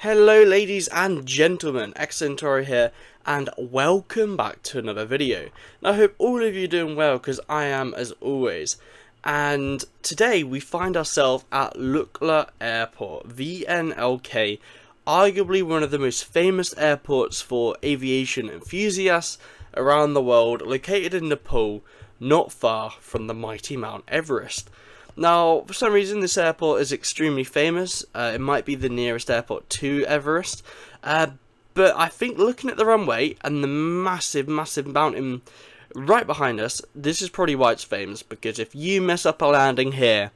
Hello ladies and gentlemen, Xcentauri here, and welcome back to another video. Now I hope all of you are doing well, because I am as always. And today we find ourselves at Lukla Airport, VNLK, arguably one of the most famous airports for aviation enthusiasts around the world, located in Nepal, not far from the mighty Mount Everest. Now, for some reason, this airport is extremely famous. It might be the nearest airport to Everest. But I think looking at the runway and the massive mountain right behind us, this is probably why it's famous. Because if you mess up a landing here,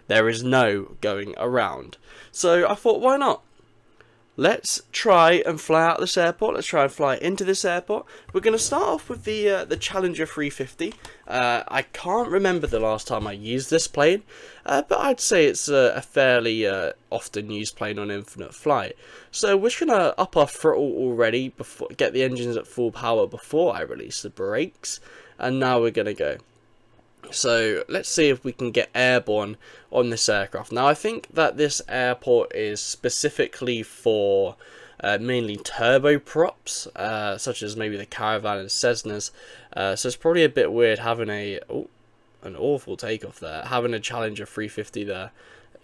there is no going around. So I thought, why not? Let's try and fly out this airport. Let's try and fly into this airport. We're going to start off with the Challenger 350. I can't remember the last time I used this plane, but I'd say it's a fairly often used plane on infinite flight. So we're just going to up our throttle already, before get the engines at full power before I release the brakes, and now we're going to go. So let's see if we can get airborne on this aircraft. Now I think that this airport is specifically for mainly turboprops, such as maybe the Caravan and Cessnas. So it's probably a bit weird having an awful takeoff there, having a Challenger 350 there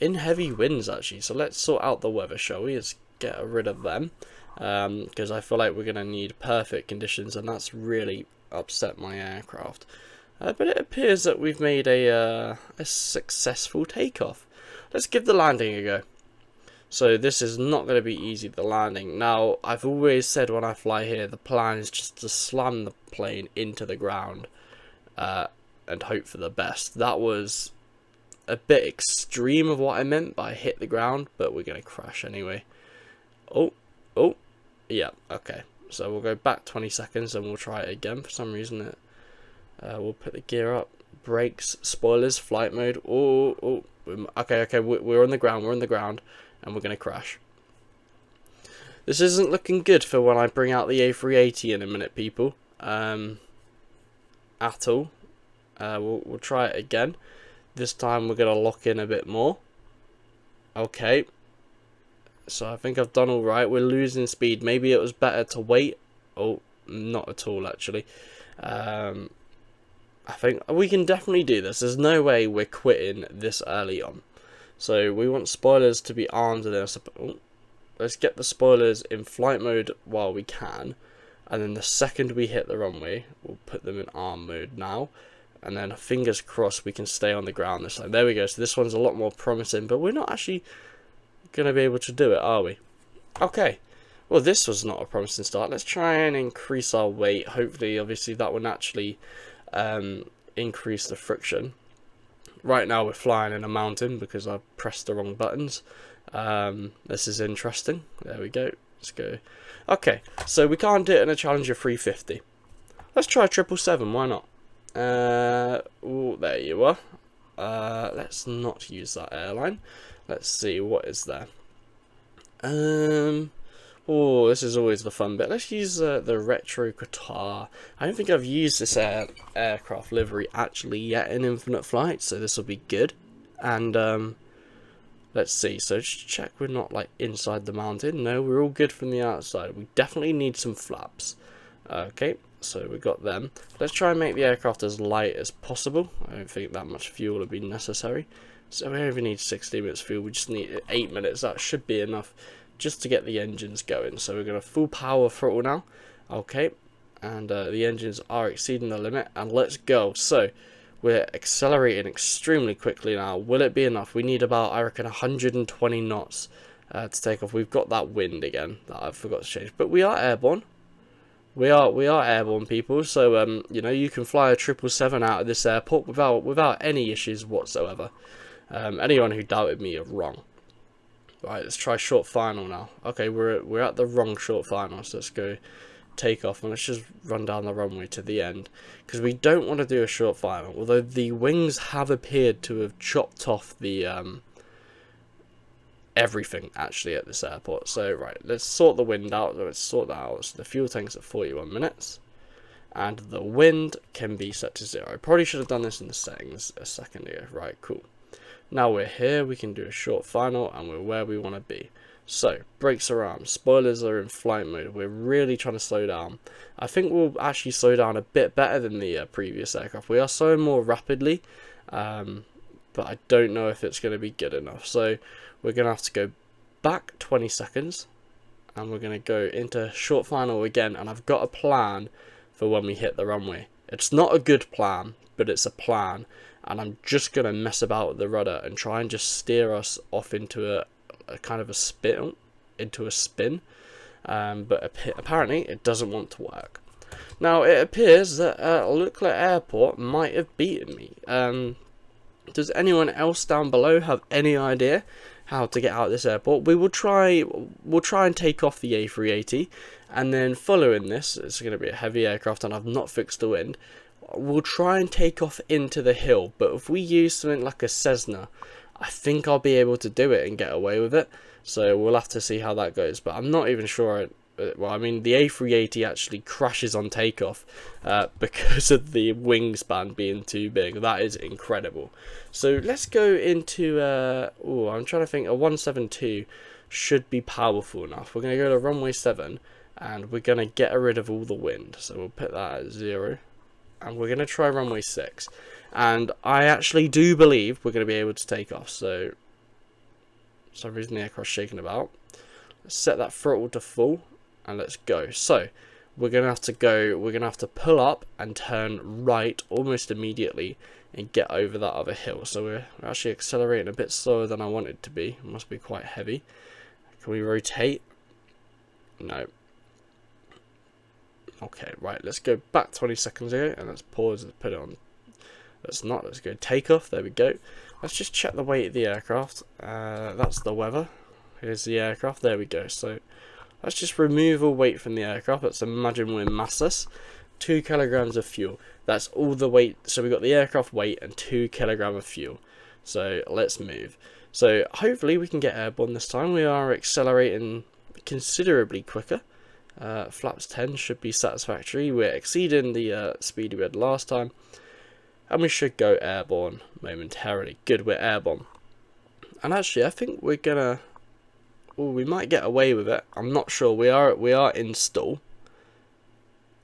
in heavy winds actually. So let's sort out the weather, shall we? Let's get rid of them, because I feel like we're going to need perfect conditions, and that's really upset my aircraft. But it appears that we've made a successful takeoff. Let's give the landing a go. So this is not going to be easy, the landing. Now, I've always said when I fly here, the plan is just to slam the plane into the ground and hope for the best. That was a bit extreme of what I meant by hit the ground, but we're going to crash anyway. Oh, yeah, okay. So we'll go back 20 seconds and we'll try it again. For some reason we'll put the gear up, brakes, spoilers, flight mode. Okay, we're on the ground, and we're going to crash. This isn't looking good for when I bring out the A380 in a minute, people. At all. We'll try it again. This time we're going to lock in a bit more. Okay. So I think I've done alright. We're losing speed. Maybe it was better to wait. Oh, not at all, actually. I think we can definitely do this. There's no way we're quitting this early on. So we want spoilers to be armed, and let's get the spoilers in flight mode while we can. And then the second we hit the runway, we'll put them in arm mode now. And then fingers crossed we can stay on the ground this time. There we go. So this one's a lot more promising, but we're not actually going to be able to do it, are we? Okay. Well, this was not a promising start. Let's try and increase our weight. Hopefully, obviously, that will naturally increase the friction. Right now we're flying in a mountain because I've pressed the wrong buttons. This is interesting. There we go. Let's go. Okay, so we can't do it in a Challenger 350. Let's try 777. Why not? There you are. Let's not use that airline. Let's see what is there. Oh, this is always the fun bit. Let's use the retro Qatar. I don't think I've used this aircraft livery actually yet in Infinite Flight, so this will be good. And let's see. So just check we're not like inside the mountain. No, we're all good from the outside. We definitely need some flaps. Okay, so we got them. Let's try and make the aircraft as light as possible. I don't think that much fuel will be necessary. So we don't even need 60 minutes fuel. We just need 8 minutes. That should be enough just to get the engines going. So we're going to full power throttle now. Okay, and the engines are exceeding the limit, and let's go. So we're accelerating extremely quickly now. Will it be enough? We need about, I reckon, 120 knots to take off. We've got that wind again that I forgot to change, but we are airborne. We are airborne, people. So you know, you can fly a 777 out of this airport without any issues whatsoever. Anyone who doubted me are wrong. Right, let's try short final now. Okay, we're at the wrong short final, so let's go take off, and let's just run down the runway to the end, because we don't want to do a short final, although the wings have appeared to have chopped off the everything actually at this airport. So right, let's sort the wind out. Let's sort that out. So the fuel tank's at 41 minutes, and the wind can be set to 0. I probably should have done this in the settings a second ago. Right, cool. Now we're here, we can do a short final and we're where we want to be. So, brakes are armed, spoilers are in flight mode, we're really trying to slow down. I think we'll actually slow down a bit better than the previous aircraft. We are slowing more rapidly, but I don't know if it's going to be good enough. So, we're going to have to go back 20 seconds, and we're going to go into short final again, and I've got a plan for when we hit the runway. It's not a good plan, but it's a plan, and I'm just going to mess about with the rudder and try and just steer us off into a kind of a spin, but apparently it doesn't want to work. Now it appears that Lukla Airport might have beaten me. Does anyone else down below have any idea how to get out of this airport? We'll try and take off the A380, and then following this, it's going to be a heavy aircraft and I've not fixed the wind. We'll try and take off into the hill, but if we use something like a Cessna, I think I'll be able to do it and get away with it. So we'll have to see how that goes, but I'm not even sure. Well, I mean, the A380 actually crashes on takeoff because of the wingspan being too big. That is incredible. So let's go into, I'm trying to think, a 172 should be powerful enough. We're going to go to runway 7, and we're going to get rid of all the wind. So we'll put that at 0, and we're going to try runway 6. And I actually do believe we're going to be able to take off. So, for some reason the aircraft's shaking about. Let's set that throttle to full, and let's go. So, we're going to have to go, we're going to have to pull up and turn right almost immediately and get over that other hill. So we're actually accelerating a bit slower than I wanted to be. It must be quite heavy. Can we rotate? No. Okay, right, let's go back 20 seconds ago, and let's pause and put it on. Let's go takeoff, there we go. Let's just check the weight of the aircraft. That's the weather. Here's the aircraft, there we go. So let's just remove all weight from the aircraft. Let's imagine we're massless. 2 kilograms of fuel. That's all the weight. So we've got the aircraft weight and 2 kilograms of fuel. So let's move. So hopefully we can get airborne this time. We are accelerating considerably quicker. Flaps 10 should be satisfactory. We're exceeding the speed we had last time. And we should go airborne momentarily. Good, we're airborne. And actually, I think we're gonna... we might get away with it. I'm not sure. We are in stall.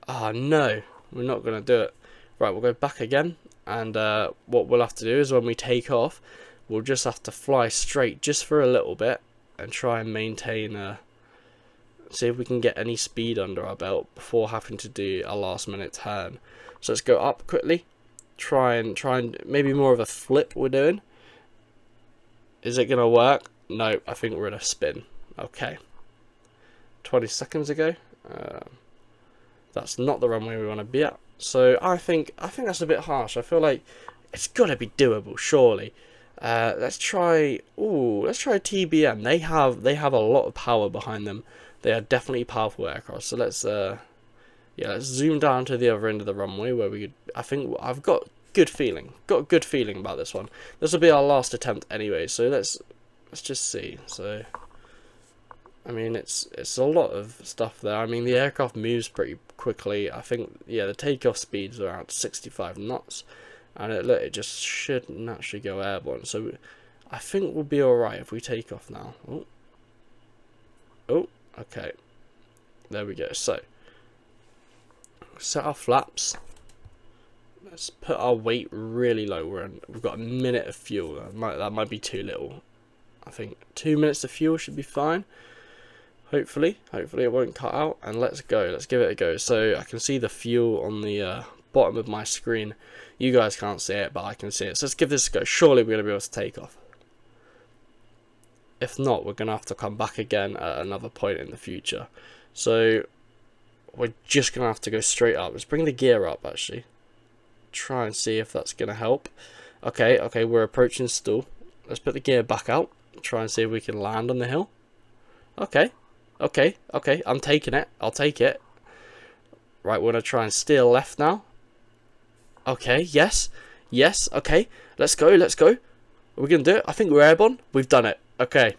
Ah, no. We're not gonna do it. Right, we'll go back again. And what we'll have to do is when we take off, we'll just have to fly straight just for a little bit. And try and maintain... see if we can get any speed under our belt before having to do a last minute turn. So let's go up quickly. Try and maybe more of a flip we're doing. Is it gonna work? No, I think we're in a spin. Okay. 20 seconds ago. That's not the runway we want to be at. So I think that's a bit harsh. I feel like it's gotta be doable, surely. Let's try TBM. They have a lot of power behind them. They are definitely powerful aircraft. So let's let's zoom down to the other end of the runway where we could. I think I've got good feeling. Got a good feeling about this one. This will be our last attempt anyway. So let's just see. So I mean it's a lot of stuff there. I mean the aircraft moves pretty quickly. I think the takeoff speeds are around 65 knots, and it just should naturally go airborne. So I think we'll be all right if we take off now. Oh, okay. There we go. So set our flaps. Let's put our weight really low. We've got a minute of fuel. That might be too little. I think 2 minutes of fuel should be fine. Hopefully it won't cut out. And let's go. Let's give it a go. So I can see the fuel on the bottom of my screen. You guys can't see it, but I can see it. So let's give this a go. Surely we're going to be able to take off. If not, we're going to have to come back again at another point in the future. So we're just going to have to go straight up. Let's bring the gear up, actually. Try and see if that's going to help. Okay, we're approaching stall. Let's put the gear back out. Try and see if we can land on the hill. Okay, I'm taking it. I'll take it. Right, we're going to try and steer left now. Okay, yes, okay. Let's go. Are we going to do it? I think we're airborne. We've done it. Okay.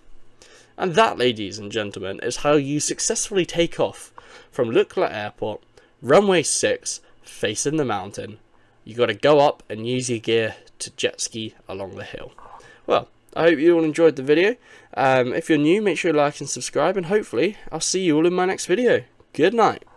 And that, ladies and gentlemen, is how you successfully take off from Lukla Airport, runway 6, facing the mountain. You got to go up and use your gear to jet ski along the hill. well, I hope you all enjoyed the video. If you're new, make sure you like and subscribe, and hopefully I'll see you all in my next video. Good night.